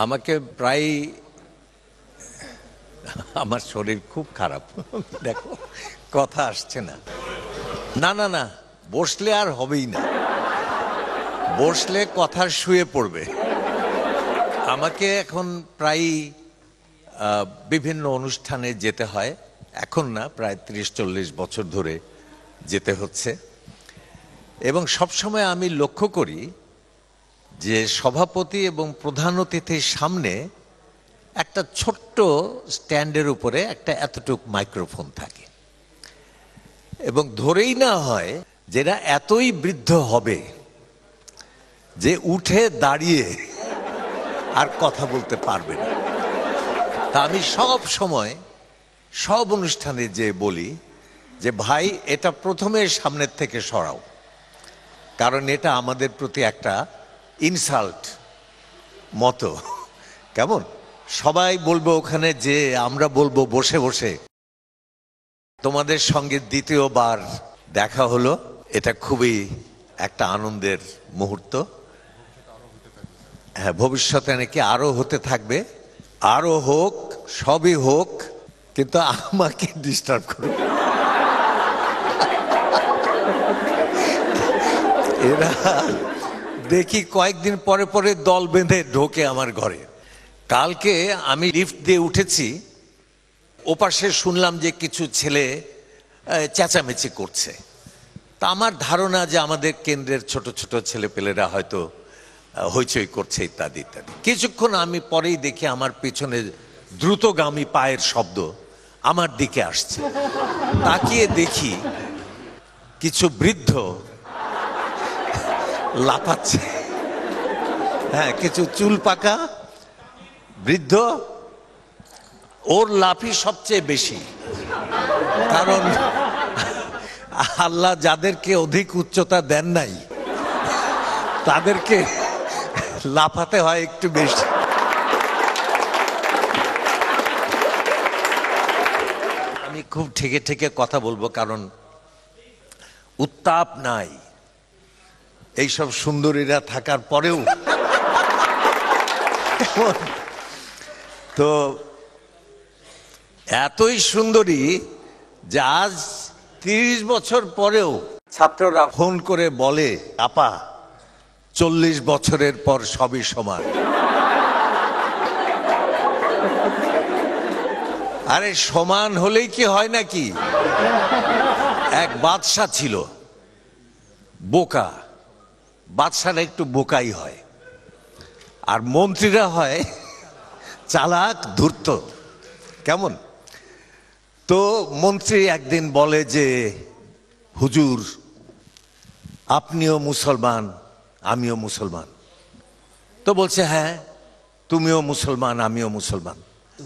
আমাকে প্রায় আমার শরীর খুব খারাপ, দেখো কথা আসছে না। না না না, বসলে আর হবেই না, বসলে কথা শুয়ে পড়বে। আমাকে এখন প্রায় বিভিন্ন অনুষ্ঠানে যেতে হয়, এখন না, প্রায় 30-40 বছর ধরে যেতে হচ্ছে। এবং সবসময় আমি লক্ষ্য করি যে সভাপতি এবং প্রধান অতিথির সামনে একটা ছোট্ট স্ট্যান্ডের উপরে একটা এতটুক মাইক্রোফোন থাকে, এবং ধরেই না হয় যেটা এতই বৃদ্ধ হবে যে উঠে দাঁড়িয়ে আর কথা বলতে পারবে না। তা আমি সব সময় সব অনুষ্ঠানে যে বলি যে ভাই, এটা প্রথমে সামনের থেকে সরাও, কারণ এটা আমাদের প্রতি একটা ইনসাল্ট মতো। কেমন সবাই বলবো ওখানে, যে আমরা বলবো বসে বসে তোমাদের সঙ্গে দ্বিতীয়বার দেখা হলো, এটা খুবই একটা আনন্দের মুহূর্ত। হ্যাঁ, ভবিষ্যতে নাকি আরো হতে থাকবে, আরো হোক, সবই হোক, কিন্তু আমাকে ডিস্টার্ব করো। এরা দেখি কয়েকদিন পরে পরে দল বেঁধে ঢোকে আমার ঘরে। কালকে আমি লিফট দিয়ে উঠেছি, ওপাশে শুনলাম যে কিছু ছেলে চেঁচামেচি করছে। তা আমার ধারণা যে আমাদের কেন্দ্রের ছোট ছোট ছেলেপেলেরা হয়তো হইচই করছে ইত্যাদি ইত্যাদি। কিছুক্ষণ আমি পরেই দেখি আমার পিছনে দ্রুতগামী পায়ের শব্দ আমার দিকে আসছে। তাকিয়ে দেখি কিছু বৃদ্ধ লাফাচ্ছে। হ্যাঁ, কিছু চুল পাকা বৃদ্ধ, ওর লাফি সবচেয়ে বেশি, কারণ আল্লাহ যাদেরকে অধিক উচ্চতা দেন নাই তাদেরকে লাফাতে হয় একটু বেশি। আমি খুব ঠেকে ঠেকে কথা বলবো, কারণ উত্তাপ নাই। এইসব সুন্দরীরা থাকার পরেও তো এতই সুন্দরী যে আজ 30 বছর পরেও ছাত্ররা ফোন করে বলে, আপা 40 বছরের পর সবই সমান। আরে সমান হলেই কি হয় নাকি? এক বাদশা ছিল, বোকা। বাদশারা একটু বোকাই হয়, আর মন্ত্রীরা হয় চালাক ধূর্ত। কেমন? তো মন্ত্রী একদিন বলে যে, হুজুর আপনিও মুসলমান, আমিও মুসলমান। তো বলছে, হ্যাঁ তুমিও মুসলমান, আমিও মুসলমান।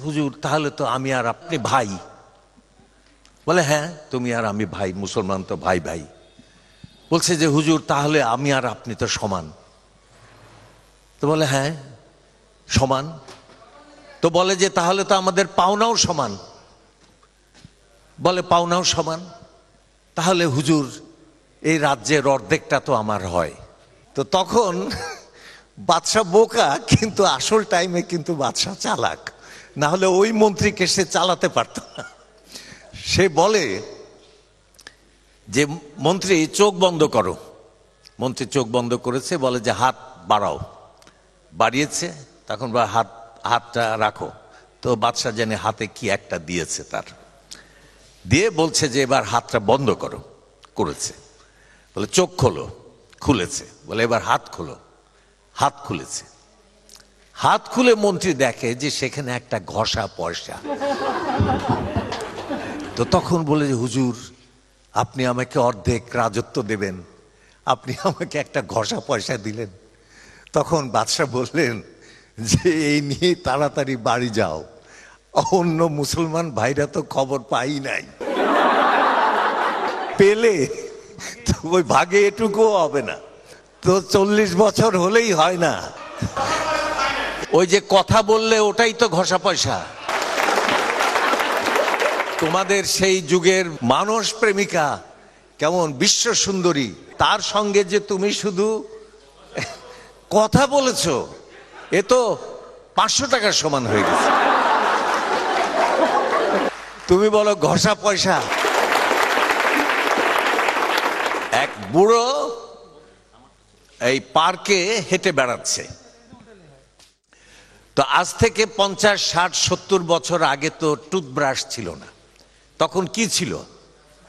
হুজুর তাহলে তো আমি আর আপনি ভাই। বলে, হ্যাঁ তুমি আর আমি ভাই, মুসলমান তো ভাই ভাই। বলছে যে, হুজুর তাহলে আমি আর আপনি তো সমান। তো বলে, হ্যাঁ সমান। তো বলে যে, তাহলে তো আমাদের পাওনাও সমান। বলে, পাওনাও সমান। তাহলে হুজুর এই রাজ্যের অর্ধেকটা তো আমার হয়। তো তখন বাদশা বোকা, কিন্তু আসল টাইমে কিন্তু বাদশা চালাক, না হলে ওই মন্ত্রীকে সে চালাতে পারত না। সে বলে যে, মন্ত্রী চোখ বন্ধ করো। মন্ত্রী চোখ বন্ধ করেছে, বলে যে হাত বাড়াও। বাড়িয়েছে, তখন হাতটা রাখো। তো বাদশা জানে হাতে কি একটা দিয়েছে, তার দিয়ে বলছে যে এবার হাতটা বন্ধ করো। করেছে। বলে চোখ খোলো। খুলেছে। বলে এবার হাত খোলো। হাত খুলেছে। হাত খুলে মন্ত্রী দেখে যে সেখানে একটা ঘষা পয়সা। তো তখন বলে যে, হুজুর আপনি আমাকে অর্ধেক রাজত্ব দেবেন, আপনি আমাকে একটা ঘষা পয়সা দিলেন। তখন বাদশা বললেন যে, এই নিয়ে তাড়াতাড়ি বাড়ি যাও, অন্য মুসলমান ভাইরা তো খবর পাই নাই, পেলে তো ওই ভাগে এটুকুও হবে না। তো 40 বছর হলেই হয় না, ওই যে কথা বললে ওটাই তো ঘষা পয়সা। তোমাদের সেই যুগের মানস প্রেমিকা, কেমন বিশ্ব সুন্দরী, তার সঙ্গে যে তুমি শুধু কথা বলেছো, এ তো 500 টাকার সমান হয়ে গেছে। তুমি বলো ঘষা পয়সা। এক বুড়ো এই পার্কে হেঁটে বেড়াচ্ছে। তো আজ থেকে 50, 60, 70 বছর আগে তো টুথব্রাশ ছিল না। তখন কি ছিল?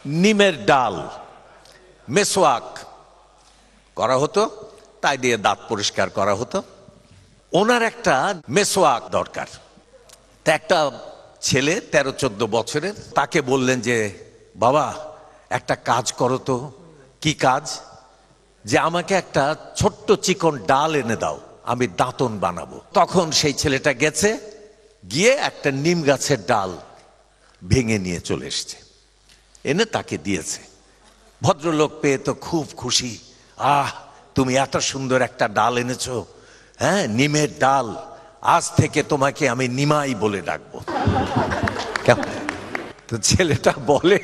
নিমের ডাল, মেসওয়াক করা হতো, তাই দিয়ে দাঁত পরিষ্কার করা হতো। ওনার একটা মেসওয়াক দরকার। তা একটা ছেলে 13-14 বছরের, তাকে বললেন যে বাবা একটা কাজ করো তো। কি কাজ? যে আমাকে একটা ছোট্ট চিকন ডাল এনে দাও, আমি দাঁতন বানাবো। তখন সেই ছেলেটা গেছে, গিয়ে একটা নিম গাছের ডাল ভেঙে নিয়ে চলে এসছে, এনে তাকে দিয়েছে। ভদ্রলোক পেয়ে তো খুব খুশি। তুমি এত সুন্দর একটা ডাল এনেছো, হ্যাঁ নিমের ডাল, আজ থেকে তোমাকে আমি নিমাই বলে ডাকবো। তো ছেলেটা বলে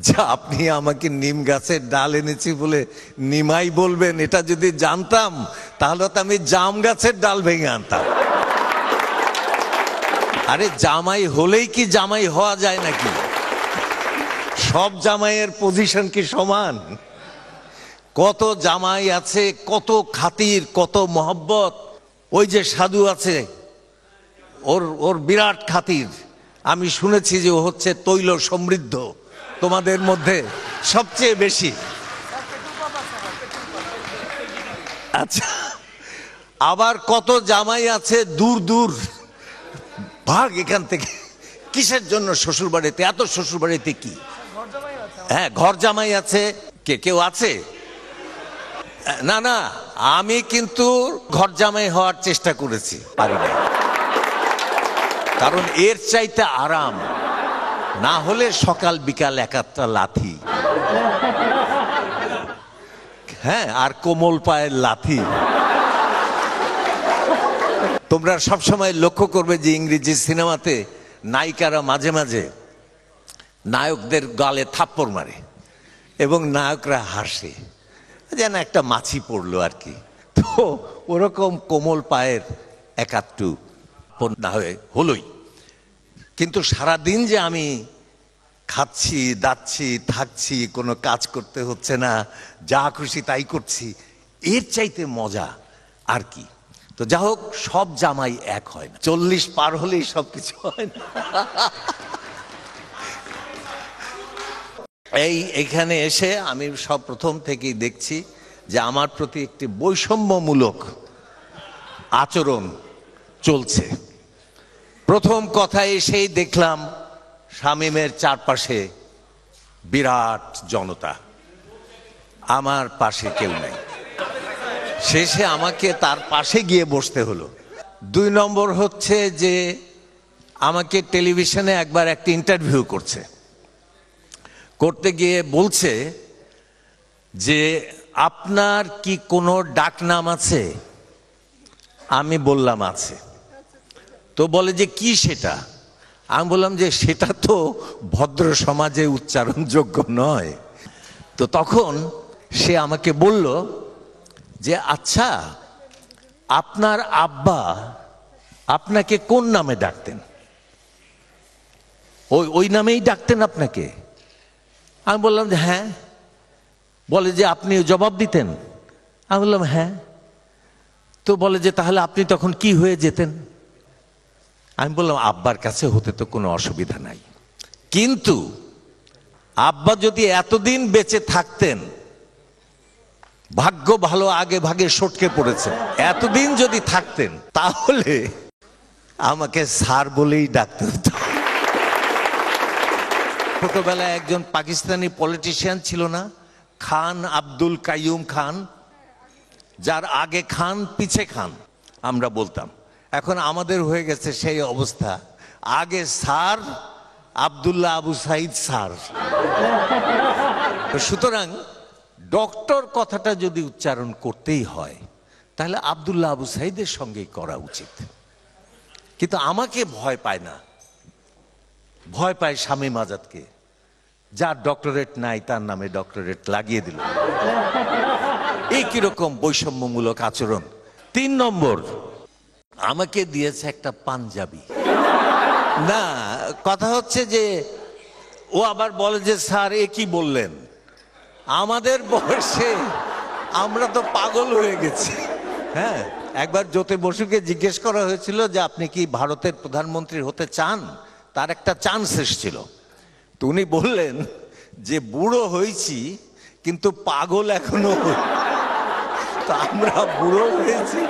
যে আপনি আমাকে নিম গাছের ডাল এনেছি বলে নিমাই বলবেন, এটা যদি জানতাম তাহলে তো আমি জাম গাছের ডাল ভেঙে আনতাম। আরে জামাই হলেই কি জামাই হওয়া যায় নাকি? সব জামাইয়ের পজিশন কি সমান? কত জামাই আছে, কত খাতির, কত মহব্বত। ওই যে সাধু আছে, ওর বিরাট খাতির। আমি শুনেছি যে ও হচ্ছে তৈল সমৃদ্ধ, তোমাদের মধ্যে সবচেয়ে বেশি। আচ্ছা, আবার কত জামাই আছে দূর দূর, ভাগ এখান থেকে। কিসের জন্য শ্বশুর বাড়িতে? এত শ্বশুর বাড়িতে কি? হ্যাঁ, ঘর জামাই আছে। কেউ আছে? না না, আমি কিন্তু ঘর জামাই হওয়ার চেষ্টা করেছি, পারি না। কারণ এর চাইতে আরাম না হলে সকাল বিকাল একাত্তা লাথি, হ্যাঁ, আর কোমল পায়ের লাথি। তোমরা সবসময় লক্ষ্য করবে যে ইংরেজি সিনেমাতে নায়িকারা মাঝে মাঝে নায়কদের গালে থাপ্পড় মারে এবং নায়করা হাসে, যেন একটা মাছি পড়লো আর কি। তো ওরকম কোমল পায়ের একাত্তু না হয়ে হলোই। কিন্তু সারাদিন যে আমি খাচ্ছি, দাচ্ছি, থাকছি, কোনো কাজ করতে হচ্ছে না, যা খুশি তাই করছি, এর চাইতে মজা আর কি। তো যা হোক, সব জামাই এক হয় না, 40 পার হলেই সবকিছু হয় না। এইখানে এসে আমি সব প্রথম থেকেই দেখছি যে আমার প্রতি একটি বৈষম্যমূলক আচরণ চলছে। প্রথম কথা এসেই দেখলাম শামীমের চারপাশে বিরাট জনতা, আমার পাশে কেউ নাই। শেষে আমাকে তার পাশে গিয়ে বসতে হলো। 2 নম্বর হচ্ছে যে আমাকে টেলিভিশনে একবার একটা ইন্টারভিউ করতে গিয়ে বলছে যে আপনার কি কোনো ডাকনাম আছে? আমি বললাম আছে। তো বলে যে কি সেটা? আমি বললাম যে সেটা তো ভদ্র সমাজে উচ্চারণযোগ্য নয়। তো তখন সে আমাকে বলল যে আচ্ছা, আপনার আব্বা আপনাকে কোন নামে ডাকতেন? ওই নামেই ডাকতেন আপনাকে? আমি বললাম যে হ্যাঁ। বলে যে আপনি জবাব দিতেন? আমি বললাম হ্যাঁ। তো বলে যে তাহলে আপনি তখন কি হয়ে যেতেন? আমি বললাম আব্বার কাছে হতে তো কোনো অসুবিধা নাই, কিন্তু আব্বা যদি এতদিন বেঁচে থাকতেন, ভাগ্য ভালো, আগে ভাগে সটকে পড়েছে, এতদিন যদি থাকতেন তাহলে আমাকে স্যার বলেই ডাকতে হতো। ছোটবেলায় একজন পাকিস্তানি পলিটিশিয়ান ছিল না, খান আব্দুল কাইয়ুম খান, যার আগে খান পিছে খান আমরা বলতাম। এখন আমাদের হয়ে গেছে সেই অবস্থা, আগে স্যার, আব্দুল্লাহ আবু সাইদ স্যার। সুতরাং ডক্টর কথাটা যদি উচ্চারণ করতেই হয় তাহলে আব্দুল্লাহ আবু সাইদের সঙ্গেই করা উচিত। কিন্তু আমাকে ভয় পায় না, ভয় পায় শামীম আজাদকে, যার ডক্টরেট নাই তার নামে ডক্টরেট লাগিয়ে দিল। এই কিরকম বৈষম্যমূলক আচরণ। 3 নম্বর, আমাকে দিয়েছে একটা পাঞ্জাবি। না, কথা হচ্ছে যে ও আবার বলে যে স্যার এ কি বললেন, আমাদের বয়সে আমরা তো পাগল হয়ে গেছি। হ্যাঁ, একবার জ্যোতি বসুকে জিজ্ঞেস করা হয়েছিল যে আপনি কি ভারতের প্রধানমন্ত্রী হতে চান, তার একটা চান্স এসেছিল। তো উনি বললেন যে বুড়ো হয়েছি কিন্তু পাগল এখনো। তো আমরা বুড়ো হয়েছি,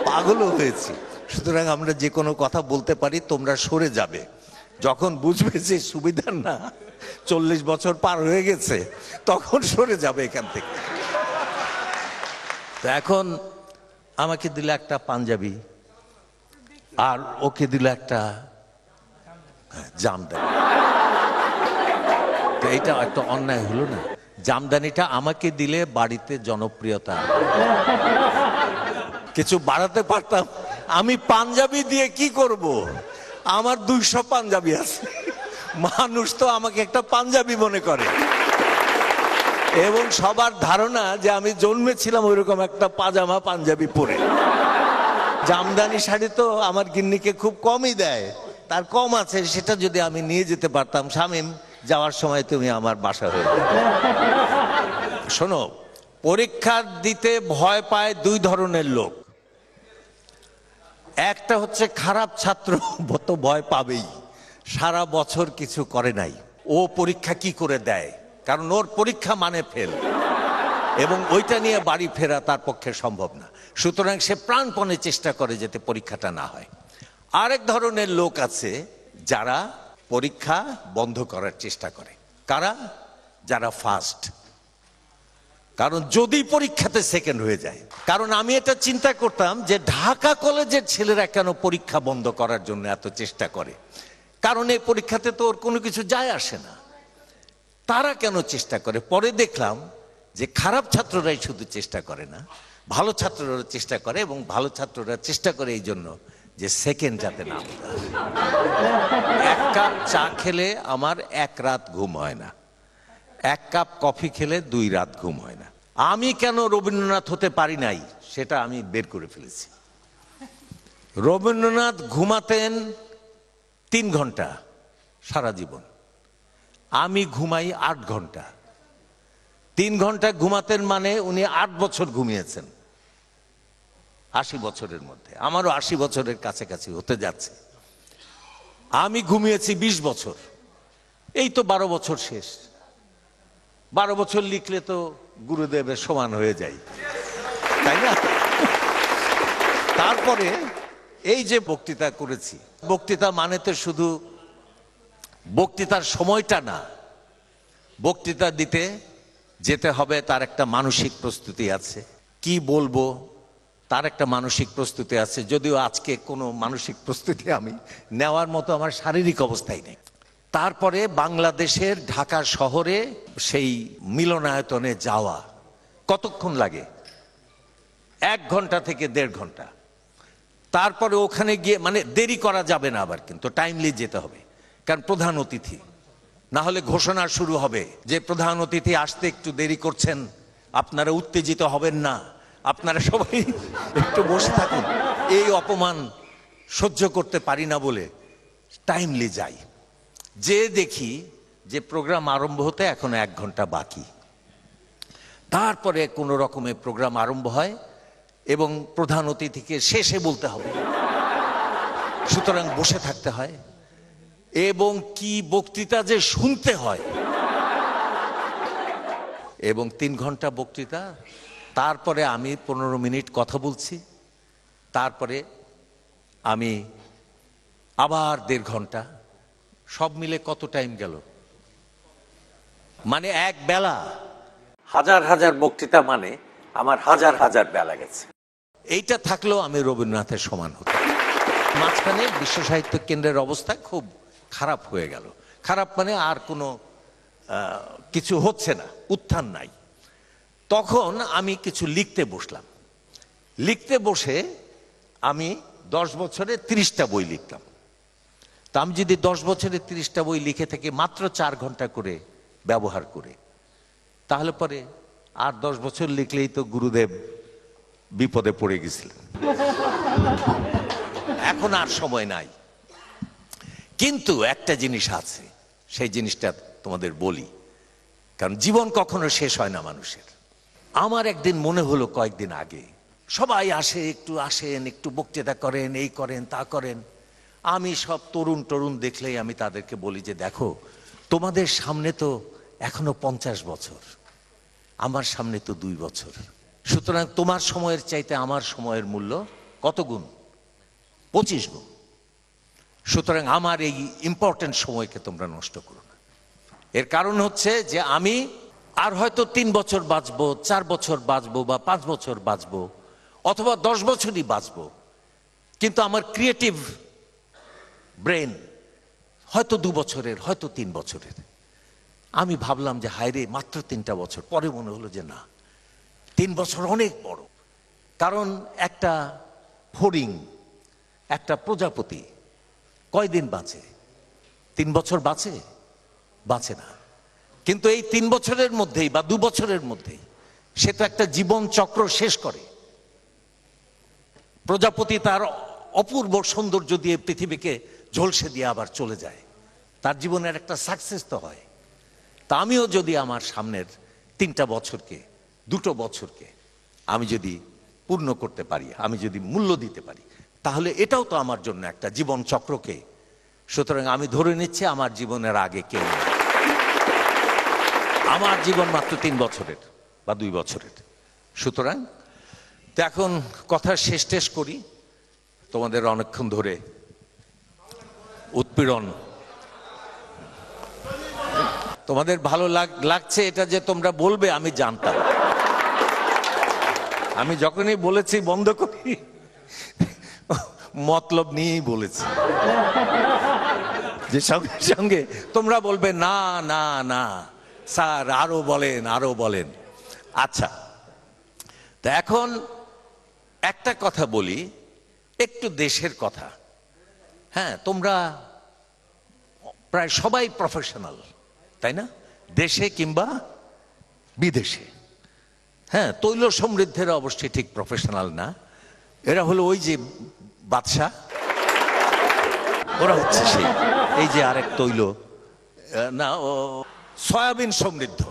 পাগলও হয়েছি, সুতরাং আমরা যে কোনো কথা বলতে পারি, তোমরা সরে যাবে। যখন বুঝবে যে সুবিধার না, 40 বছর পার হয়ে গেছে, তখন সরে যাবে এখান থেকে। তো এখন আমাকে দিল একটা পাঞ্জাবি, আর ওকে দিল একটা জামদানি। তো এটা একটা অন্যায় হলো না? জামদানিটা আমাকে দিলে বাড়িতে জনপ্রিয়তা কিছু বাড়াতে পারতাম। আমি পাঞ্জাবি দিয়ে কি করব? আমার 200 পাঞ্জাবি আছে, মানুষ তো আমাকে একটা পাঞ্জাবি মনে করে, এবং সবার ধারণা যে আমি জন্মেছিলাম ওইরকম একটা পাজামা পাঞ্জাবি পরে। জামদানি শাড়ি তো আমার গিন্নিকে খুব কমই দেয়, তার কম আছে, সেটা যদি আমি নিয়ে যেতে পারতাম, শামীম যাওয়ার সময় তুমি আমার বাসা হয়ে যেতে। শোনো, পরীক্ষা দিতে ভয় পায় 2 ধরনের লোক। একটা হচ্ছে খারাপ ছাত্র, তো ভয় পাবেই, সারা বছর কিছু করে নাই, ও পরীক্ষা কি করে দেয়, কারণ ওর পরীক্ষা মানে ফেল, এবং ওইটা নিয়ে বাড়ি ফেরা তার পক্ষে সম্ভব না, সুতরাং সে প্রাণপণে চেষ্টা করে যাতে পরীক্ষাটা না হয়। আরেক ধরনের লোক আছে যারা পরীক্ষা বন্ধ করার চেষ্টা করে। কারা? যারা ফার্স্ট। কারণ যদি পরীক্ষাতে সেকেন্ড হয়ে যায়, কারণ আমি এটা চিন্তা করতাম যে ঢাকা কলেজের ছেলেরা কেন পরীক্ষা বন্ধ করার জন্য এত চেষ্টা করে, কারণ এই পরীক্ষাতে তো ওর কোনো কিছু যায় আসে না, তারা কেন চেষ্টা করে। পরে দেখলাম যে খারাপ ছাত্ররাই শুধু চেষ্টা করে না, ভালো ছাত্ররা চেষ্টা করে, এবং ভালো ছাত্ররা চেষ্টা করে এই জন্য যে সেকেন্ড যাতে না হতে হয়। 1 কাপ চা খেলে আমার 1 রাত ঘুম হয় না, 1 কাপ কফি খেলে 2 রাত ঘুম হয় না। আমি কেন রবীন্দ্রনাথ হতে পারি নাই সেটা আমি বের করে ফেলেছি। রবীন্দ্রনাথ ঘুমাতেন 3 ঘন্টা সারা জীবন, আমি ঘুমাই 8 ঘন্টা। 3 ঘন্টা ঘুমাতেন মানে উনি 8 বছর ঘুমিয়েছেন 80 বছরের মধ্যে। আমারও 80 বছরের কাছাকাছি হতে যাচ্ছে। আমি ঘুমিয়েছি 20 বছর, এই তো 12 বছর শেষ। 12 বছর লিখলে তো গুরুদেবের সমান হয়ে যায়, তাই না? তারপরে এই যে বক্তৃতা করেছি, বক্তৃতা মানে তো শুধু বক্তৃতার সময়টা না, বক্তৃতা দিতে যেতে হবে তার একটা মানসিক প্রস্তুতি আছে, কি বলবো তার একটা মানসিক প্রস্তুতি আছে, যদিও আজকে কোনো মানসিক প্রস্তুতি আমি নেওয়ার মতো আমার শারীরিক অবস্থাই নেই। তারপরে বাংলাদেশের ঢাকা শহরে সেই মিলনায়তনে যাওয়া কতক্ষণ লাগে? 1 ঘন্টা থেকে 1.5 ঘন্টা। তারপরে ওখানে গিয়ে, মানে দেরি করা যাবে না, আবার কিন্তু টাইমলি যেতে হবে, কারণ প্রধান অতিথি, না হলে ঘোষণা শুরু হবে যে প্রধান অতিথি আসতে একটু দেরি করছেন, আপনারা উত্তেজিত হবেন না, আপনারা সবাই একটু বসে থাকুন। এই অপমান সহ্য করতে পারি না বলে টাইমলি যাই, যে দেখি যে প্রোগ্রাম আরম্ভ হতে এখন 1 ঘন্টা বাকি। তারপরে কোনো রকমের প্রোগ্রাম আরম্ভ হয় এবং প্রধান অতিথিকে শেষে বলতে হবে, সুতরাং বসে থাকতে হয়, এবং কি বক্তৃতা যে শুনতে হয়, এবং 3 ঘন্টা বক্তৃতা। তারপরে আমি 15 মিনিট কথা বলছি, তারপরে আমি আবার 1.5 ঘন্টা, সব মিলে কত টাইম গেল? মানে এক বেলা, হাজার হাজার বক্তৃতা, মানে আমার হাজার হাজার বেলা গেছে। এইটা থাকলেও আমি রবীন্দ্রনাথের সমান হতো। মাঝখানে বিশ্ব সাহিত্য কেন্দ্রের অবস্থা খুব খারাপ হয়ে গেল। খারাপ মানে আর কোনো কিছু হচ্ছে না, উত্থান নাই। তখন আমি কিছু লিখতে বসলাম। লিখতে বসে আমি 10 বছরে 30টা বই লিখতাম। তা আমি যদি 10 বছরে 30টা বই লিখে থাকি মাত্র 4 ঘন্টা করে ব্যবহার করে, তাহলে পরে আর 10 বছর লিখলেই তো গুরুদেব বিপদে পড়ে গেছিলেন। এখন আর সময় নাই। কিন্তু একটা জিনিস আছে, সেই জিনিসটা তোমাদের বলি, কারণ জীবন কখনো শেষ হয় না মানুষের। আমার একদিন মনে হলো কয়েকদিন আগে, সবাই আসে, একটু আসেন, একটু বক্তৃতা করেন, এই করেন তা করেন। আমি সব তরুণ দেখলেই আমি তাদেরকে বলি যে দেখো, তোমাদের সামনে তো এখনো 50 বছর, আমার সামনে তো 2 বছর। সুতরাং তোমার সময়ের চাইতে আমার সময়ের মূল্য কত গুণ? 25 গুণ। সুতরাং আমার এই ইম্পর্টেন্ট সময়কে তোমরা নষ্ট করো না। এর কারণ হচ্ছে যে আমি আর হয়তো 3 বছর বাঁচবো, 4 বছর বাঁচবো, বা 5 বছর বাঁচবো, অথবা 10 বছরই বাঁচবো, কিন্তু আমার ক্রিয়েটিভ ব্রেন হয়তো 2 বছরের, হয়তো 3 বছরের। আমি ভাবলাম যে হায় রে, মাত্র 3টা বছর। পরে মনে হলো যে না, 3 বছর অনেক বড়। কারণ একটা ফড়িং, একটা প্রজাপতি কয়দিন বাঁচে? 3 বছর বাঁচে? বাঁচে না। কিন্তু এই 3 বছরের মধ্যেই বা 2 বছরের মধ্যেই সে তো একটা জীবন চক্র শেষ করে। প্রজাপতি তার অপূর্ব সৌন্দর্য দিয়ে পৃথিবীকে ঝলসে দিয়ে আবার চলে যায়, তার জীবনের একটা সাকসেস তো হয়। তা আমিও যদি আমার সামনের 3টা বছরকে, 2টো বছরকে আমি যদি পূর্ণ করতে পারি, আমি যদি মূল্য দিতে পারি, তাহলে এটাও তো আমার জন্য একটা জীবন চক্রকে। সুতরাং আমি ধরে নিচ্ছি আমার জীবনের আগে কেউ নেই। আমার জীবন মাত্র 3 বছরের বা 2 বছরের। সুতরাং তো এখন কথা শেষ করি। তোমাদের অনেকক্ষণ ধরে উৎপীড়ন, তোমাদের ভালো লাগছে এটা যে তোমরা বলবে, আমি জানতাম। আমি যখনই বলেছি বন্ধ করি, মতলব নিয়েই বলেছি যে সঙ্গে সঙ্গে তোমরা বলবে না না না স্যার, আরো বলেন, আরো বলেন। আচ্ছা, তা এখন একটা কথা বলি, একটু দেশের কথা। হ্যাঁ, তোমরা প্রায় সবাই প্রফেশনাল, তাই না? দেশে কিংবা বিদেশে। হ্যাঁ, তৈল সমৃদ্ধের অবশ্যই ঠিক প্রফেশনাল না, এরা হলো ওই যে বাদশা, ওরা হচ্ছে সেই এই যে আরেক তৈল না, ও সয়াবিন সমৃদ্ধ।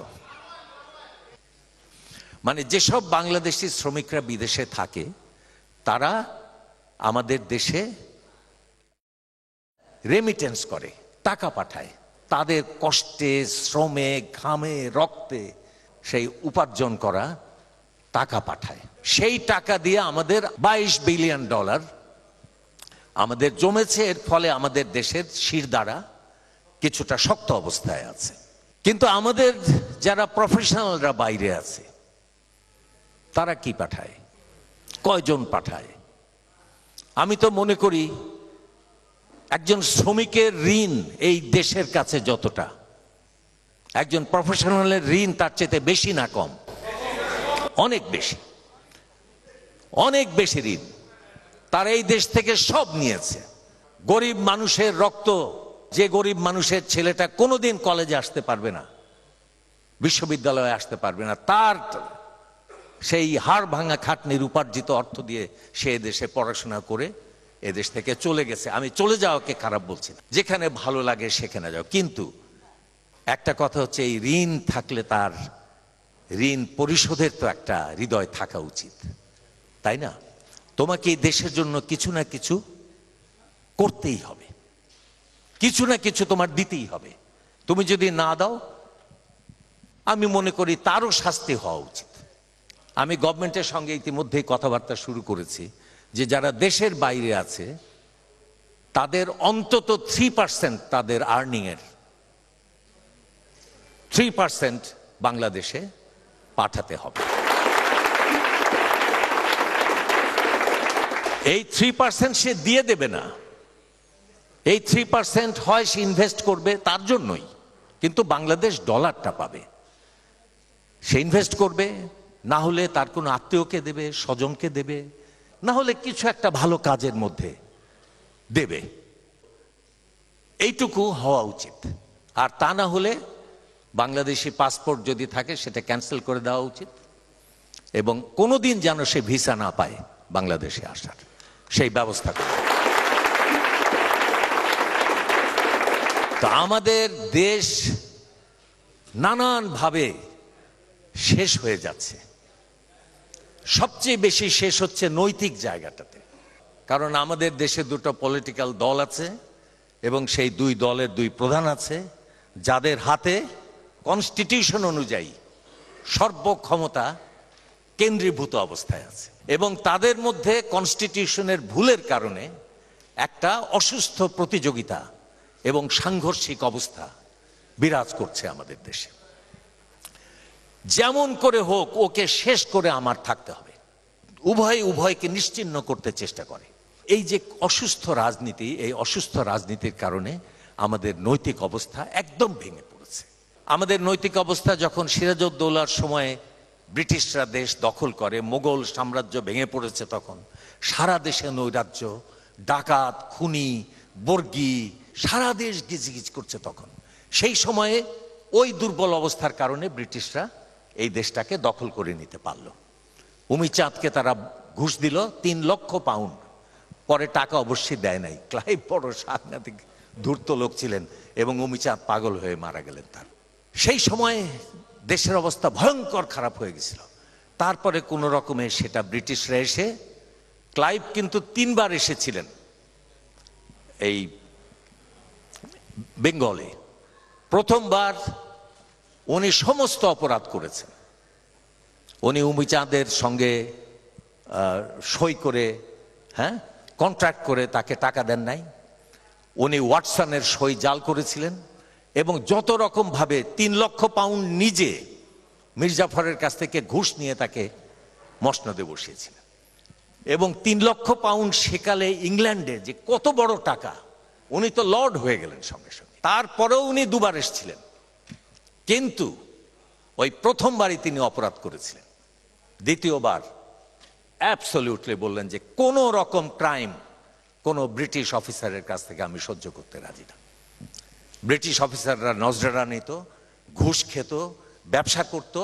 মানে যেসব বাংলাদেশি শ্রমিকরা বিদেশে থাকে, তারা আমাদের দেশে রেমিটেন্স করে, টাকা পাঠায়। তাদের কষ্টে, শ্রমে, ঘামে, রক্তে সেই উপার্জন করা টাকা পাঠায়। সেই টাকা দিয়ে আমাদের $22 বিলিয়ন আমাদের জমেছে। এর ফলে আমাদের দেশের শিরদাঁড়া কিছুটা শক্ত অবস্থায় আছে। কিন্তু আমাদের যারা প্রফেশনালরা বাইরে আছে, তারা কি পাঠায়? কয়জন পাঠায়? আমি তো মনে করি একজন শ্রমিকের ঋণ এই দেশের কাছে যতটা, একজন প্রফেশনালের ঋণ তার চেয়ে বেশি না কম? অনেক বেশি, অনেক বেশি ঋণ। তারা এই দেশ থেকে সব নিয়েছে। গরিব মানুষের রক্ত, যে গরিব মানুষের ছেলেটা কোনোদিন কলেজে আসতে পারবে না, বিশ্ববিদ্যালয়ে আসতে পারবে না, তার সেই হাড় ভাঙা খাটনির উপার্জিত অর্থ দিয়ে সে দেশে পড়াশোনা করে এদেশ থেকে চলে গেছে। আমি চলে যাওয়াকে খারাপ বলছি না, যেখানে ভালো লাগে সেখানে যাও। কিন্তু একটা কথা হচ্ছে, এই ঋণ থাকলে তার ঋণ পরিশোধের তো একটা হৃদয় থাকা উচিত, তাই না? তোমাকে এই দেশের জন্য কিছু না কিছু করতেই হবে, কিছু না কিছু তোমার দিতেই হবে। তুমি যদি না দাও, আমি মনে করি তারও শাস্তি হওয়া উচিত। আমি গভর্নমেন্টের সঙ্গে ইতিমধ্যেই কথাবার্তা শুরু করেছি যে যারা দেশের বাইরে আছে, তাদের অন্তত 3% তাদের আর্নিংয়ের 3% বাংলাদেশে পাঠাতে হবে। এই 3% সে দিয়ে দেবে না, এই 3% হয় সে ইনভেস্ট করবে তার জন্যই, কিন্তু বাংলাদেশ ডলারটা পাবে। সে ইনভেস্ট করবে, না হলে তার কোনো আত্মীয়কে দেবে, স্বজনকে দেবে, না হলে কিছু একটা ভালো কাজের মধ্যে দেবে। এইটুকু হওয়া উচিত। আর তা না হলে বাংলাদেশি পাসপোর্ট যদি থাকে সেটা ক্যান্সেল করে দেওয়া উচিত, এবং কোনোদিন যেন সে ভিসা না পায় বাংলাদেশে আসার, সেই ব্যবস্থা করে। তো আমাদের দেশ নানানভাবে শেষ হয়ে যাচ্ছে। সবচেয়ে বেশি শেষ হচ্ছে নৈতিক জায়গাটাতে। কারণ আমাদের দেশে দুটো পলিটিক্যাল দল আছে এবং সেই দুই দলের দুই প্রধান আছে, যাদের হাতে কনস্টিটিউশন অনুযায়ী সর্বক্ষমতা কেন্দ্রীভূত অবস্থায় আছে, এবং তাদের মধ্যে কনস্টিটিউশনের ভুলের কারণে একটা অসুস্থ প্রতিযোগিতা এবং সাংঘর্ষিক অবস্থা বিরাজ করছে আমাদের দেশে। যেমন করে হোক ওকে শেষ করে আমার থাকতে হবে, উভয়কে নিশ্চিহ্ন করতে চেষ্টা করে। এই যে অসুস্থ রাজনীতি, এই অসুস্থ রাজনীতির কারণে আমাদের নৈতিক অবস্থা একদম ভেঙে পড়েছে। আমাদের নৈতিক অবস্থা যখন সিরাজউদ্দৌলার সময়ে ব্রিটিশরা দেশ দখল করে, মোগল সাম্রাজ্য ভেঙে পড়েছে, তখন সারা দেশে নৈরাজ্য, ডাকাত, খুনি, বর্গী, সারা দেশ গিজগিজ করছে। তখন সেই সময়ে ওই দুর্বল অবস্থার কারণে ব্রিটিশরা এই দেশটাকে দখল করে নিতে পারল। উমিচাঁদকে তারা ঘুষ দিল 3 লক্ষ পাউন্ড। পরে টাকা অবশ্যই দেয় নাই। ক্লাইভ বড় সাংঘাতিক ধূর্ত লোক ছিলেন এবং উমিচাঁদ পাগল হয়ে মারা গেলেন। তার সেই সময়ে দেশের অবস্থা ভয়ঙ্কর খারাপ হয়ে গেছিল। তারপরে কোনো রকমে সেটা ব্রিটিশরা এসে, ক্লাইভ কিন্তু 3 বার এসেছিলেন এই বেঙ্গলে। প্রথমবার উনি সমস্ত অপরাধ করেছেন। উনি উমিচাঁদের সঙ্গে সই করে, কন্ট্রাক্ট করে তাকে টাকা দেন নাই। উনি ওয়াটসনের সই জাল করেছিলেন এবং যত রকম ভাবে 3 লক্ষ পাউন্ড নিজে মির্জাফরের কাছ থেকে ঘুষ নিয়ে তাকে মসনদে বসিয়েছিলেন। এবং 3 লক্ষ পাউন্ড সেকালে ইংল্যান্ডে যে কত বড় টাকা, উনি তো লর্ড হয়ে গেলেন সঙ্গে সঙ্গে। তারপরেও উনি 2 বার এসেছিলেন, কিন্তু ওই প্রথমবারই তিনি অপরাধ করেছিলেন। দ্বিতীয়বার অ্যাবসলিউটলি বললেন যে কোনো রকম ক্রাইম কোনো ব্রিটিশ অফিসারের কাছ থেকে আমি সহ্য করতে রাজি না। ব্রিটিশ অফিসাররা নজরানা নিত, ঘুষ খেত, ব্যবসা করত,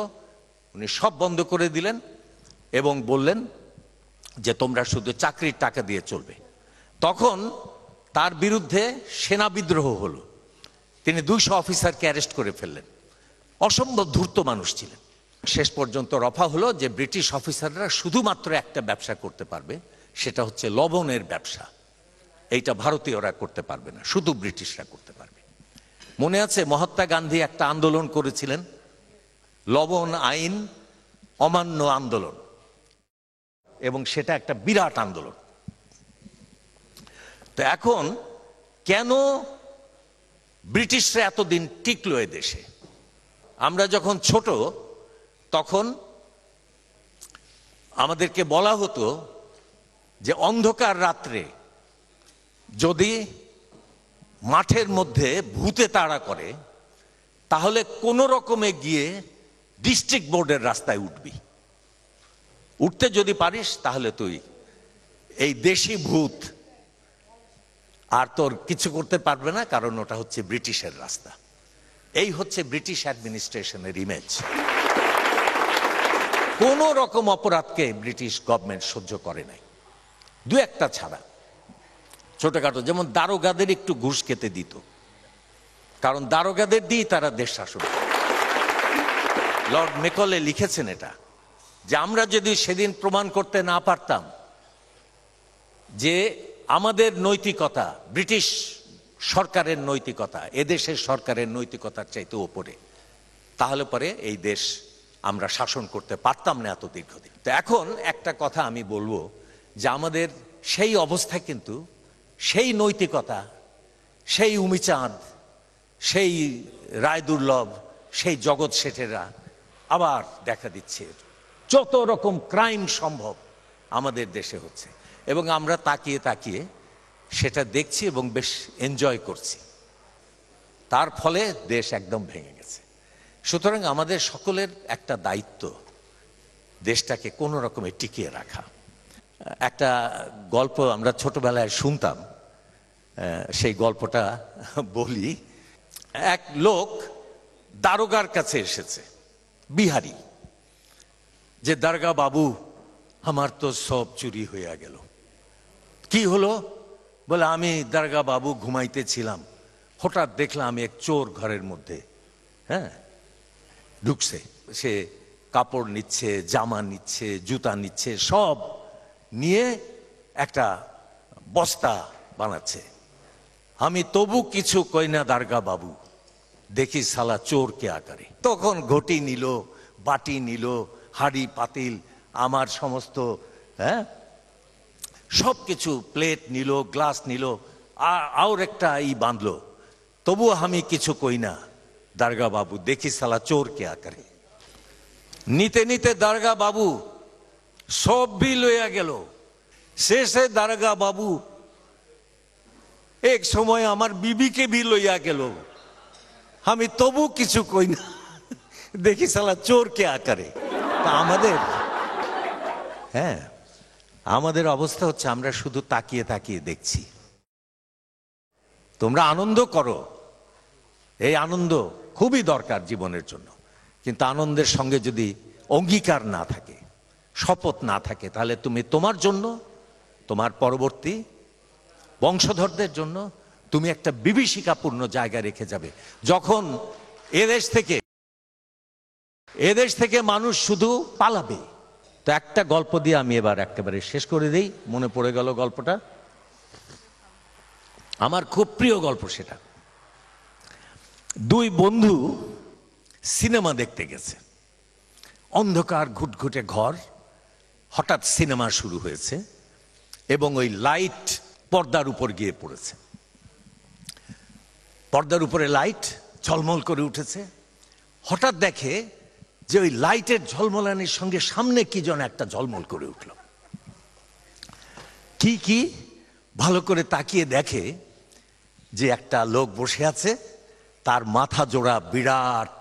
উনি সব বন্ধ করে দিলেন এবং বললেন যে তোমরা শুধু চাকরির টাকা দিয়ে চলবে। তখন তার বিরুদ্ধে সেনা বিদ্রোহ হলো। তিনি 200 অফিসারকে অ্যারেস্ট করে ফেললেন। অসম্ভব ধূর্ত মানুষ ছিলেন। শেষ পর্যন্ত রফা হলো যে ব্রিটিশ অফিসাররা শুধুমাত্র একটা ব্যবসা করতে পারবে, সেটা হচ্ছে লবণের ব্যবসা। এইটা ভারতীয়রা করতে পারবে না, শুধু ব্রিটিশরা করতে পারবে। মনে আছে মহাত্মা গান্ধী একটা আন্দোলন করেছিলেন, লবণ আইন অমান্য আন্দোলন, এবং সেটা একটা বিরাট আন্দোলন। তো এখন কেন ব্রিটিশরা এতদিন টিকলো এ দেশে? আমরা যখন ছোট তখন আমাদেরকে বলা হতো যে অন্ধকার রাত্রে যদি মাঠের মধ্যে ভূতে তাড়া করে তাহলে কোনো রকমে গিয়ে ডিস্ট্রিক্ট বোর্ডের রাস্তায় উঠবি। উঠতে যদি পারিস তাহলে তুই এই দেশি ভূত আর তোর কিছু করতে পারবে না, কারণ ওটা হচ্ছে ব্রিটিশের রাস্তা। এই হচ্ছে ব্রিটিশ অ্যাডমিনিস্ট্রেশনের ইমেজ। কোন রকম অপরাধকে ব্রিটিশ গভর্নমেন্ট সহ্য করে নাই, 2-1টা ছাড়া। ছোটখাটো যেমন দারোগাদের একটু ঘুষ খেতে দিত, কারণ দারোগাদের দিয়ে তারা দেশ শাসন। লর্ড মেকলে লিখেছেন এটা, যে আমরা যদি সেদিন প্রমাণ করতে না পারতাম যে আমাদের নৈতিকতা ব্রিটিশ সরকারের নৈতিকতা এদেশের সরকারের নৈতিকতার চাইতে ওপরে, তাহলে পরে এই দেশ আমরা শাসন করতে পারতাম না এত দীর্ঘদিন। তো এখন একটা কথা আমি বলবো যে আমাদের সেই অবস্থা, কিন্তু সেই নৈতিকতা, সেই উমিচাঁদ, সেই রায়দুর্লভ, সেই জগৎ শেঠেরা আবার দেখা দিচ্ছে। যত রকম ক্রাইম সম্ভব আমাদের দেশে হচ্ছে এবং আমরা তাকিয়ে তাকিয়ে সেটা দেখছি এবং বেশ এনজয় করছি। তার ফলে দেশ একদম ভেঙে গেছে। সুতরাং আমাদের সকলের একটা দায়িত্ব দেশটাকে কোনো রকমে টিকিয়ে রাখা। একটা গল্প আমরা ছোটবেলায় শুনতাম, সেই গল্পটা বলি। এক লোক দারোগার কাছে এসেছে, বিহারি, যে দারোগা বাবু আমার তো সব চুরি হইয়া গেল। কি হলো? বলে আমি দারোগা বাবু ঘুমাইতেছিলাম, হঠাৎ দেখলাম এক চোর ঘরের মধ্যে, হ্যাঁ, ঢুকছে। সে কাপড় নিচ্ছে, জামা নিচ্ছে, জুতা নিচ্ছে, সব নিয়ে একটা বস্তা বানাচ্ছে। আমি তবু কিছু কই না, দারোগা বাবু, দেখি সালা চোর কে আকারে। তখন ঘটি নিল, বাটি নিল, হাঁড়ি পাতিল, আমার সমস্ত, হ্যাঁ, সব কিছু, প্লেট নিল, গ্লাস নিল, আর একটা বাঁধলো। তবু আমি কিছু কই না, দারোগা বাবু, দেখি সালা চোর কে আকারে। নিতে নিতে দারোগা বাবু সব বি লইয়া গেল। শেষে দারোগা বাবু এক সময় আমার বিবিকে বি লইয়া গেল। আমি তবু কিছু কই না, দেখি সালা চোর কে আকারে। তা আমাদের, হ্যাঁ, আমাদের অবস্থা হচ্ছে আমরা শুধু তাকিয়ে তাকিয়ে দেখছি। তোমরা আনন্দ করো, এই আনন্দ খুবই দরকার জীবনের জন্য, কিন্তু আনন্দের সঙ্গে যদি অঙ্গীকার না থাকে, শপথ না থাকে, তাহলে তুমি তোমার জন্য, তোমার পরবর্তী বংশধরদের জন্য তুমি একটা বিভীষিকাপূর্ণ জায়গা রেখে যাবে। যখন এদেশ থেকে মানুষ শুধু পালাবে। তো একটা গল্প দিয়ে আমি এবার একেবারে শেষ করে দেই, মনে পড়ে গেল গল্পটা, আমার খুব প্রিয় গল্প সেটা। দুই বন্ধু সিনেমা দেখতে গেছে, অন্ধকার ঘুটঘুটে ঘর, হঠাৎ সিনেমা শুরু হয়েছে এবং ওই লাইট পর্দার উপর গিয়ে পড়েছে। পর্দার উপরে লাইট ঝলমল করে উঠেছে। হঠাৎ দেখে যে ওই লাইটের ঝলমলানির সঙ্গে সামনে কি যেন একটা ঝলমল করে উঠল। কি ভালো করে তাকিয়ে দেখে যে একটা লোক বসে আছে, তার মাথা জোড়া বিরাট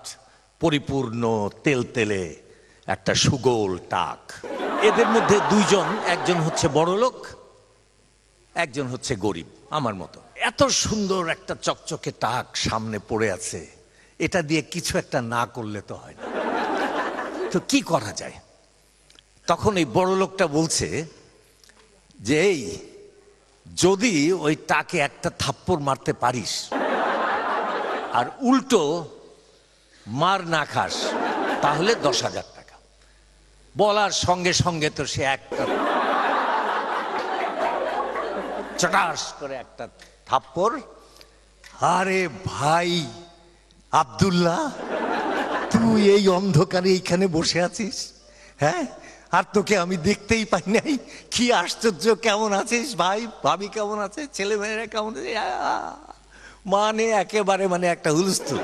পরিপূর্ণ তেলতেলে একটা সুগোল টাক। এদের মধ্যে দুইজন, একজন হচ্ছে বড় লোক, একজন হচ্ছে গরিব আমার মতো। এত সুন্দর একটা চকচকে টাক সামনে পড়ে আছে, এটা দিয়ে কিছু একটা না করলে তো হয় না। তো কি করা যায়? তখন এই বড় লোকটা বলছে যে, এই যদি ওই টাকে একটা থাপ্পড় মারতে পারিস আর উল্টো মার না খাস, তাহলে 10,000 টাকা। বলার সঙ্গে সঙ্গে তো সে একটা চটাস করে একটা থাপ্পড়। আরে ভাই আব্দুল্লাহ, তুই এই অন্ধকারে এইখানে বসে আছিস, হ্যাঁ, আর তোকে আমি দেখতেই পাই নাই। কি আশ্চর্য, কেমন আছিস ভাই? ভাবি কেমন আছে? ছেলে মেয়েরা কেমন আছে? মানে একেবারে মানে একটা হুলস্থুল।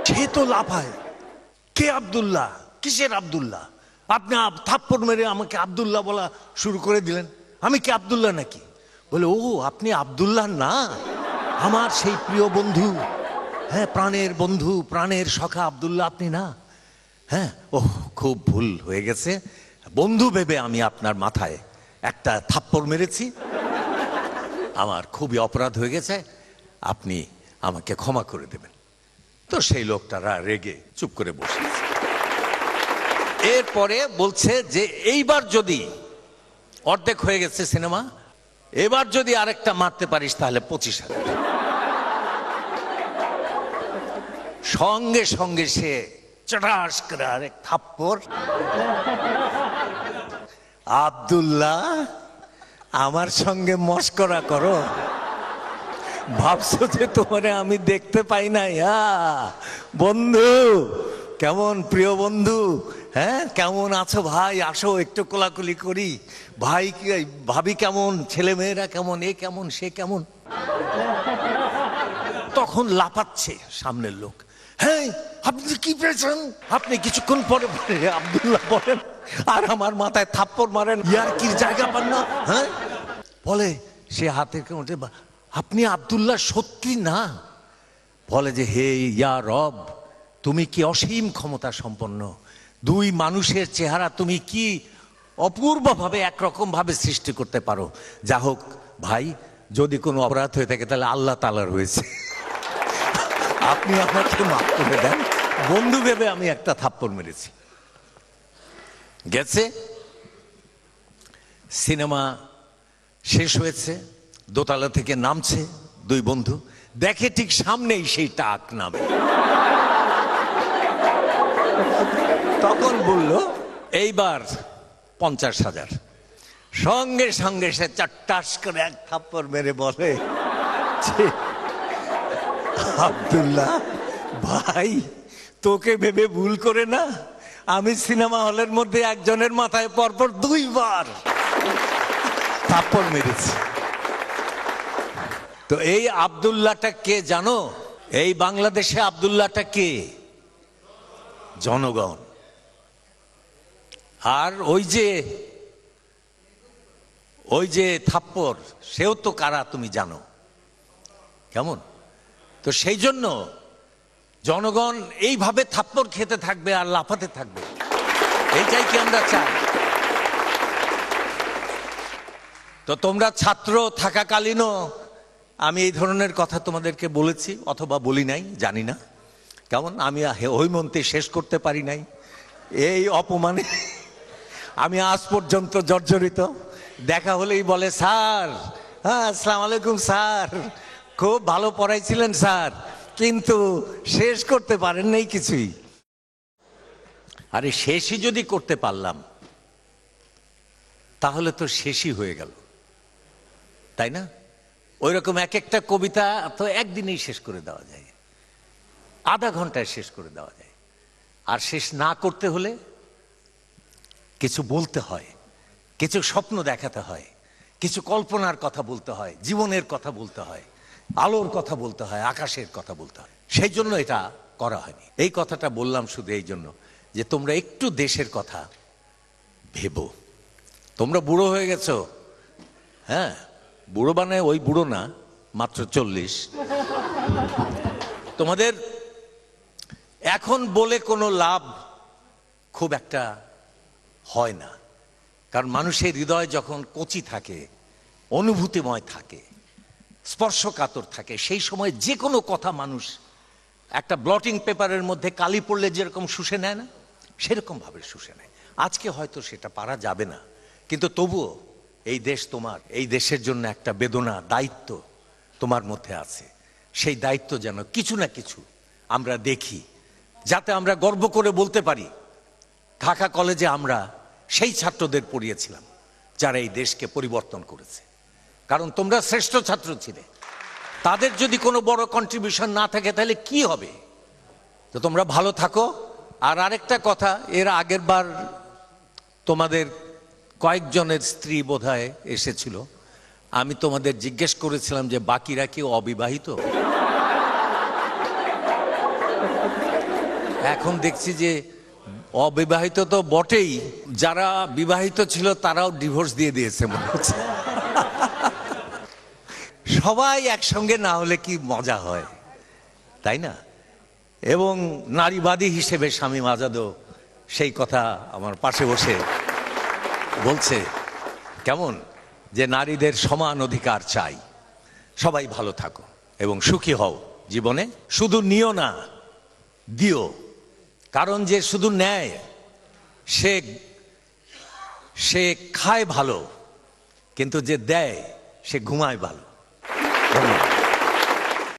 সে তো লাফায়, কে আব্দুল্লাহ? কিসের আব্দুল্লাহ? আপনি থাপ্পড় মেরে আমাকে আব্দুল্লাহ বলা শুরু করে দিলেন। আমি কি আব্দুল্লাহ নাকি? বলে, ও আপনি আব্দুল্লাহ না, আমার সেই প্রিয় বন্ধু, হ্যাঁ, প্রাণের বন্ধু, প্রাণের সখা আব্দুল্লাহ আপনি না? হ্যাঁ, ওহ খুব ভুল হয়ে গেছে, বন্ধু ভেবে আমি আপনার মাথায় একটা থাপ্পড় মেরেছি, আমার খুবই অপরাধ হয়ে গেছে, আপনি আমাকে ক্ষমা করে দেবেন। তো সেই লোকটারা রেগে চুপ করে বসে। এরপরে বলছে যে এইবার যদি, অর্ধেক হয়ে গেছে সিনেমা, এবার যদি আরেকটা মারতে পারিস তাহলে 25,000। সঙ্গে সঙ্গে সে চটাস করে আরেক থাপ্পড়। আব্দুল্লাহ, আমার সঙ্গে মস্করা করো? ভাবছো যে তোমারে আমি দেখতে পাই না? বন্ধু, কেমন প্রিয় বন্ধু, হ্যাঁ, কেমন আছো ভাই? আসো একটু কোলাকুলি করি। ভাই ভাবি কেমন? ছেলে মেয়েরা কেমন? এ কেমন, সে কেমন? তখন লাফাচ্ছে সামনের লোক, হ্যাঁ আপনি কি পেয়েছেন? আপনি কিছুক্ষণ পরে আব্দুল্লাহ বলেন আর আমার মাথায় থাপ্পড় মারেন, ইয়ার কি জায়গা পান না? হ্যাঁ, বলে সে হাতের উঠে, আপনি আব্দুল্লাহ সত্যি না? বলে যে, হে ইয়া রব, তুমি কি অসীম ক্ষমতা সম্পন্ন, দুই মানুষের চেহারা তুমি কি অপূর্বভাবে একরকম ভাবে সৃষ্টি করতে পারো। যা হোক ভাই, যদি কোনো অপরাধ হয়ে থাকে তাহলে আল্লাহ তাআলার হয়েছে, আপনি আমাকে মাফ করে দেন। বন্ধু ভেবে আমি একটা থাপ্পড় মেরেছি। গেছে, সিনেমা শেষ হয়েছে, দোতলা থেকে নামছে, দুই বন্ধু, দেখে ঠিক সামনেই সেই টাক নামে। তখন বলল এইবার 50,000। সঙ্গে সঙ্গে সে চট্টাস করে এক থাপ্পড় মেরে বলে, আব্দুল্লাহ ভাই, তোকে ভেবে ভুল করে না, আমি সিনেমা হলের মধ্যে একজনের মাথায় পরপর 2 বার থাপ্পড় মেরেছি। তো এই আব্দুল্লাহটা কে জানো? এই বাংলাদেশে আব্দুল্লাহটা কে? জনগণ। আর ওই যে থাপ্পড়, সেও তো কারা তুমি জানো, কেমন? তো সেই জন্য জনগণ এইভাবে থাপ্পড় খেতে থাকবে আর লাফাতে থাকবে, এইটাই কি আমরা চাই? তো তোমরা ছাত্র থাকাকালীনও আমি এই ধরনের কথা তোমাদেরকে বলেছি, অথবা বলি নাই, জানি না। কেমন? আমি হৈমন্তী শেষ করতে পারি নাই, এই অপমানে আমি আজ পর্যন্ত জর্জরিত। দেখা হলেই বলে, স্যার, হ্যাঁ আসসালামু আলাইকুম স্যার, খুব ভালো পড়াইছিলেন স্যার, কিন্তু শেষ করতে পারেন নাই কিছুই। আরে শেষই যদি করতে পারলাম তাহলে তো শেষই হয়ে গেল, তাই না? ওই রকম এক একটা কবিতা তো একদিনেই শেষ করে দেওয়া যায়, আধা ঘন্টায় শেষ করে দেওয়া যায়। আর শেষ না করতে হলে কিছু বলতে হয়, কিছু স্বপ্ন দেখাতে হয়, কিছু কল্পনার কথা বলতে হয়, জীবনের কথা বলতে হয়, আলোর কথা বলতে হয়, আকাশের কথা বলতে হয়। সেই জন্য এটা করা হয়নি। এই কথাটা বললাম শুধু এই জন্য যে তোমরা একটু দেশের কথা ভেবো। তোমরা বুড়ো হয়ে গেছো, হ্যাঁ, বুড়ো মানে ওই বুড়ো না, মাত্র 40। তোমাদের এখন বলে কোনো লাভ খুব একটা হয় না, কারণ মানুষের হৃদয় যখন কচি থাকে, অনুভূতিময় থাকে, স্পর্শকাতর থাকে, সেই সময় যে কোনো কথা মানুষ একটা ব্লটিং পেপারের মধ্যে কালি পড়লে যেরকম শুষে নেয় না, সেরকম ভাবে শুষে নেয়। আজকে হয়তো সেটা পারা যাবে না, কিন্তু তবুও এই দেশ তোমার, এই দেশের জন্য একটা বেদনা, দায়িত্ব তোমার মধ্যে আছে। সেই দায়িত্ব যেন কিছু না কিছু আমরা দেখি, যাতে আমরা গর্ব করে বলতে পারি ঢাকা কলেজে আমরা সেই ছাত্রদের পড়িয়েছিলাম যারা এই দেশকে পরিবর্তন করেছে। কারণ তোমরা শ্রেষ্ঠ ছাত্র ছিলে, তাদের যদি কোনো বড় কন্ট্রিবিউশন না থাকে তাহলে কি হবে? তো তোমরা ভালো থাকো। আর আরেকটা কথা, এর আগের বার তোমাদের কয়েকজনের স্ত্রী বোধহয় এসেছিল, আমি তোমাদের জিজ্ঞেস করেছিলাম যে বাকিরা কি অবিবাহিত? এখন দেখছি যে অবিবাহিত তো বটেই, যারা বিবাহিত ছিল তারাও ডিভোর্স দিয়ে দিয়েছে মনে হচ্ছে। সবাই একসঙ্গে না হলে কি মজা হয়, তাই না? এবং নারীবাদী হিসেবে শামীম আজাদও সেই কথা আমার পাশে বসে বলছে, কেমন, যে নারীদের সমান অধিকার চাই। সবাই ভালো থাকো এবং সুখী হও জীবনে, শুধু নিও না, দিও। কারণ যে শুধু নেয় সে খায় ভালো, কিন্তু যে দেয় সে ঘুমায় ভালো।